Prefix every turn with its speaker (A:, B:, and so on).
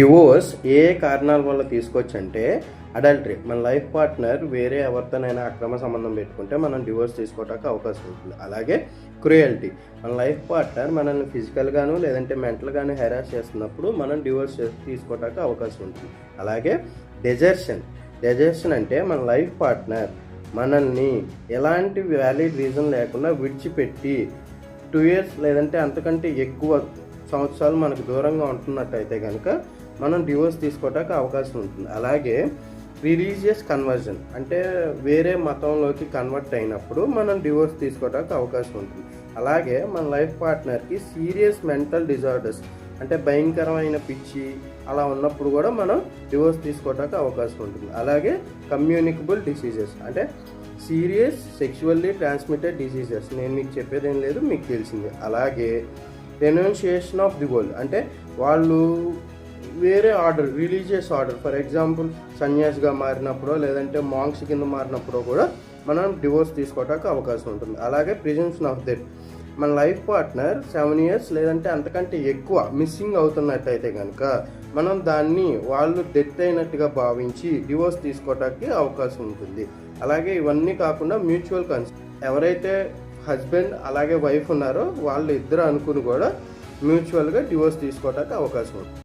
A: Divorce ఏ కారణాల వల్ల తీసుకోవచ్చంటే adultery. మన లైఫ్ పార్ట్నర్ వేరే ఎవరితోనైనా అక్రమ సంబంధం పెట్టుకుంటే మనం డివోర్స్ తీసుకోవడానికి అవకాశం ఉంటుంది. అలాగే క్రూయల్టీ, మన లైఫ్ పార్ట్నర్ మనల్ని ఫిజికల్గాను లేదంటే మెంటల్గాను హెరాస్ చేస్తున్నప్పుడు మనం డివోర్స్ తీసుకోవడానికి అవకాశం ఉంటుంది. అలాగే డెజర్షన్ అంటే మన లైఫ్ పార్ట్నర్ మనల్ని ఎలాంటి వ్యాలిడ్ రీజన్ లేకుండా విడిచిపెట్టి 2 years లేదంటే అంతకంటే ఎక్కువ సంవత్సరాలు మనకు దూరంగా ఉంటున్నట్టయితే కనుక మనం డివోర్స్ తీసుకోవడానికి అవకాశం ఉంటుంది. అలాగే రిలీజియస్ కన్వర్జన్ అంటే వేరే మతంలోకి కన్వర్ట్ అయినప్పుడు మనం డివోర్స్ తీసుకోవడానికి అవకాశం ఉంటుంది. అలాగే మన లైఫ్ పార్ట్నర్కి సీరియస్ మెంటల్ డిజార్డర్స్ అంటే భయంకరమైన పిచ్చి అలా ఉన్నప్పుడు కూడా మనం డివోర్స్ తీసుకోవడానికి అవకాశం ఉంటుంది. అలాగే కమ్యూనికబుల్ డిసీజెస్ అంటే సీరియస్ సెక్షువల్లీ ట్రాన్స్మిటెడ్ డిసీజెస్, నేను మీకు చెప్పేదేం లేదు, మీకు తెలిసిందే. అలాగే రెనౌన్షియేషన్ ఆఫ్ ది వరల్డ్ అంటే వాళ్ళు వేరే order, religious order, for example సన్యాసిగా మారినప్పుడు లేదంటే మాంక్స్ కింద మారినప్పుడు కూడా మనం డివోర్స్ తీసుకోవడానికి అవకాశం ఉంటుంది. అలాగే ప్రిజంప్షన్ ఆఫ్ డెత్, మన లైఫ్ పార్ట్నర్ 7 years లేదంటే అంతకంటే ఎక్కువ మిస్సింగ్ అవుతున్నట్టయితే కనుక మనం దాన్ని వాళ్ళు డెత్ అయినట్టుగా భావించి డివోర్స్ తీసుకోవడానికి అవకాశం ఉంటుంది. అలాగే ఇవన్నీ కాకుండా మ్యూచువల్ కన్సెంట్, ఎవరైతే హస్బెండ్ అలాగే వైఫ్ ఉన్నారో వాళ్ళు ఇద్దరు అనుకుని కూడా మ్యూచువల్గా డివోర్స్ తీసుకోవడానికి అవకాశం ఉంటుంది.